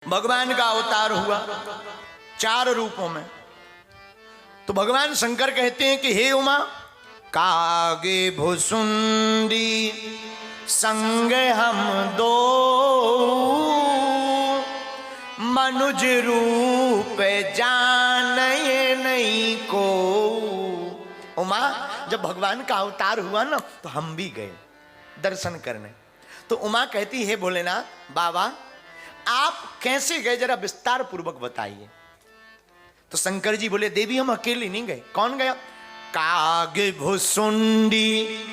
भगवान का अवतार हुआ 4 रूपों में। तो भगवान शंकर कहते हैं कि हे उमा, कागे भुसुंडी संग हम दो, मनुज रूप जाने नहीं को। उमा, जब भगवान का अवतार हुआ ना तो हम भी गए दर्शन करने। तो उमा कहती है भोलेनाथ बाबा आप कैसे गए, जरा विस्तार पूर्वक बताइए। तो शंकर जी बोले देवी हम अकेले नहीं गए। कौन गया? काग भुसुंडी,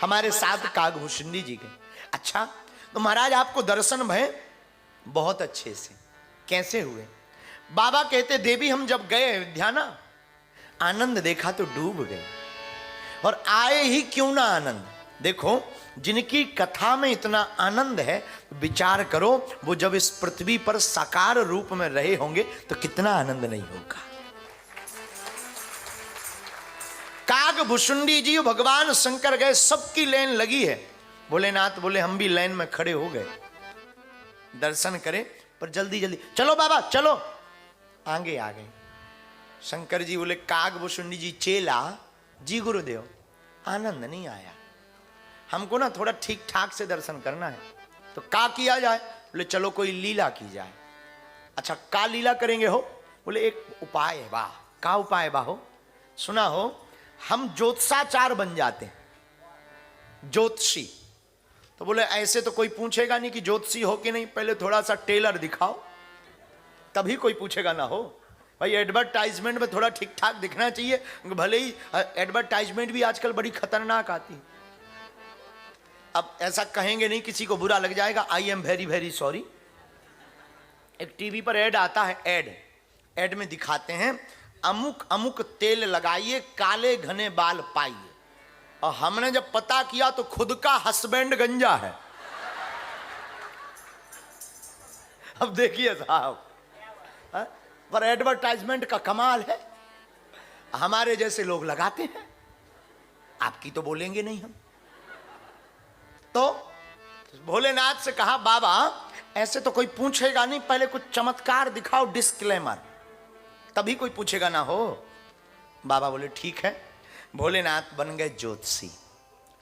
हमारे साथ काग भुसुंडी जी गए। अच्छा, तो महाराज आपको दर्शन भय बहुत अच्छे से, कैसे हुए? बाबा कहते देवी हम जब गए अयोध्या ना, आनंद देखा तो डूब गए। और आए ही क्यों ना आनंद। देखो, जिनकी कथा में इतना आनंद है, विचार करो वो जब इस पृथ्वी पर साकार रूप में रहे होंगे तो कितना आनंद नहीं होगा। काग भुसुंडी जी भगवान शंकर गए, सबकी लाइन लगी है। भोलेनाथ बोले हम भी लाइन में खड़े हो गए, दर्शन करें, पर जल्दी जल्दी चलो बाबा चलो, आगे आ गए। शंकर जी बोले काग भुसुंडी जी चेला जी गुरुदेव आनंद नहीं आया, हमको ना थोड़ा ठीक ठाक से दर्शन करना है, तो का किया जाए? बोले चलो कोई लीला की जाए। अच्छा, का लीला करेंगे हो? बोले एक उपाय है। वाह, का उपाय है बाहो? सुना हो, हम ज्योतिषाचार बन जाते हैं, ज्योतिषी। तो बोले ऐसे तो कोई पूछेगा नहीं कि ज्योतिषी हो कि नहीं, पहले थोड़ा सा टेलर दिखाओ तभी कोई पूछेगा ना हो। भाई एडवर्टाइजमेंट में थोड़ा ठीक ठाक दिखना चाहिए, भले ही एडवर्टाइजमेंट भी आजकल बड़ी खतरनाक आती है। अब ऐसा कहेंगे नहीं, किसी को बुरा लग जाएगा, I am very very sorry. एक टीवी पर ऐड आता है, ऐड में दिखाते हैं अमुक अमुक तेल लगाइए काले घने बाल पाइए। और हमने जब पता किया तो खुद का हस्बैंड गंजा है। अब देखिए साहब, पर एडवर्टाइजमेंट का कमाल है। हमारे जैसे लोग लगाते हैं, आपकी तो बोलेंगे नहीं हम। तो भोलेनाथ से कहा बाबा ऐसे तो कोई पूछेगा नहीं, पहले कुछ चमत्कार दिखाओ, डिस्क्लेमर, तभी कोई पूछेगा ना हो। बाबा बोले ठीक है। भोलेनाथ बन गए ज्योतिषी,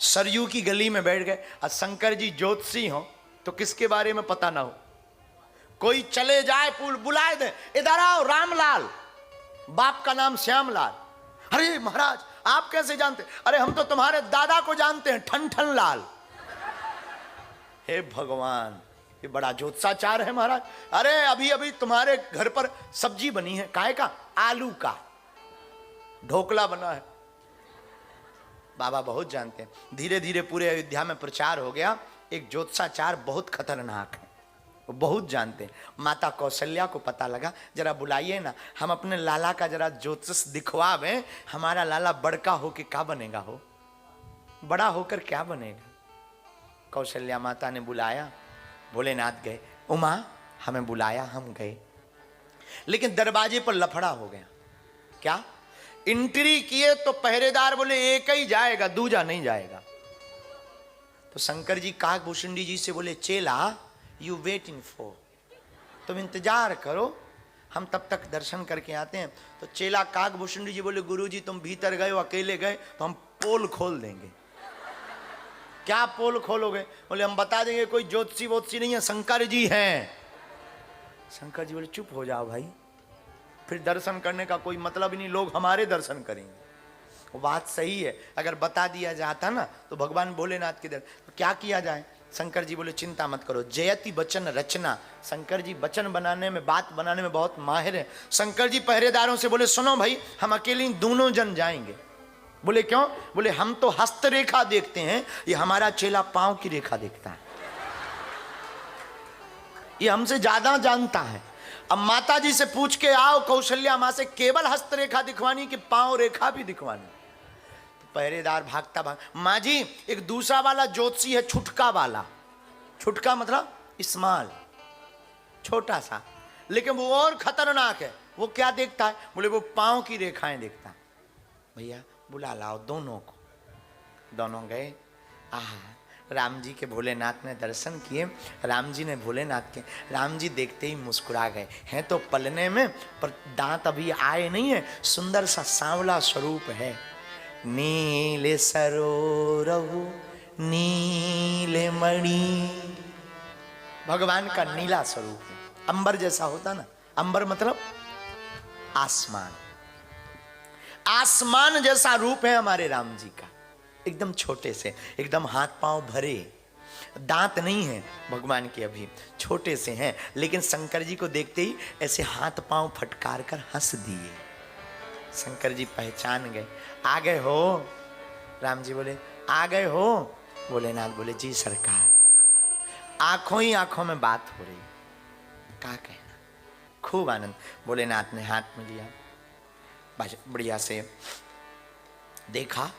सरयू की गली में बैठ गए। और शंकर जी ज्योतिषी हो तो किसके बारे में पता ना हो, कोई चले जाए पुल बुलाए दे, इधर आओ रामलाल, बाप का नाम श्यामलाल। अरे महाराज आप कैसे जानते? अरे हम तो तुम्हारे दादा को जानते हैं, ठन ठन लाल। हे भगवान, ये बड़ा ज्योतिषाचार है महाराज। अरे अभी अभी तुम्हारे घर पर सब्जी बनी है, काहे का? आलू का ढोकला बना है। बाबा बहुत जानते हैं। धीरे धीरे पूरे अयोध्या में प्रचार हो गया, एक ज्योतिषाचार बहुत खतरनाक है, वो बहुत जानते हैं। माता कौशल्या को पता लगा, जरा बुलाइए ना, हम अपने लाला का जरा ज्योतिष दिखवावे, हमारा लाला बड़का होकर क्या बनेगा हो, बड़ा होकर क्या बनेगा। कौशल्या माता ने बुलाया, भोलेनाथ गए। उमा हमें बुलाया, हम गए, लेकिन दरवाजे पर लफड़ा हो गया। क्या? एंट्री किए तो पहरेदार बोले एक ही जाएगा, दूजा नहीं जाएगा। तो शंकर जी काग भुसुंडी जी से बोले चेला यू वेटिंग फॉर, तुम इंतजार करो, हम तब तक दर्शन करके आते हैं। तो चेला काग भुसुंडी जी बोले गुरुजी तुम भीतर गए हो, अकेले गए तो हम पोल खोल देंगे। क्या पोल खोलोगे? बोले हम बता देंगे कोई ज्योतिषी वोतिषी नहीं है, शंकर जी हैं। शंकर जी बोले चुप हो जाओ भाई, फिर दर्शन करने का कोई मतलब ही नहीं, लोग हमारे दर्शन करेंगे। वो बात सही है, अगर बता दिया जाता ना तो भगवान भोलेनाथ के दर्शन। तो क्या किया जाए? शंकर जी बोले चिंता मत करो, जयति वचन रचना। शंकर जी वचन बनाने में, बात बनाने में बहुत माहिर है। शंकर जी पहरेदारों से बोले सुनो भाई, हम अकेले दोनों जन जाएंगे। बोले क्यों? बोले हम तो हस्तरेखा देखते हैं, ये हमारा चेला पांव की रेखा देखता है, ये हमसे ज्यादा जानता है। अब माता जी से पूछ के आओ, कौशल्या मां से, केवल हस्तरेखा दिखवानी कि पांव रेखा भी दिखवानी? तो पहरेदार भागता भाग, मां जी एक दूसरा वाला ज्योतिषी है, छुटका वाला। छुटका मतलब स्मॉल, छोटा सा, लेकिन वो और खतरनाक है। वो क्या देखता है? बोले वो पांव की रेखाएं देखता है। भैया बुला लाओ दोनों को। दोनों गए। आहा राम जी के भोलेनाथ ने दर्शन किए। राम जी ने भोलेनाथ के, राम जी देखते ही मुस्कुरा गए। हैं तो पलने में, पर दांत अभी आए नहीं है। सुंदर सा सांवला स्वरूप है। नीले सरोरहु नीले मणि, भगवान का नीला स्वरूप है। अंबर जैसा होता ना, अंबर मतलब आसमान, आसमान जैसा रूप है हमारे राम जी का। एकदम छोटे से, एकदम हाथ पांव भरे, दांत नहीं है भगवान के, अभी छोटे से हैं। लेकिन शंकर जी को देखते ही ऐसे हाथ पांव फटकार कर हंस दिए। शंकर जी पहचान गए। आ गए हो? राम जी बोले आ गए हो? भोलेनाथ बोले जी सरकार। आंखों ही आंखों में बात हो रही, क्या कहना। खूब आनंद। भोलेनाथ ने हाथ में लिया, बढ़िया से देखा,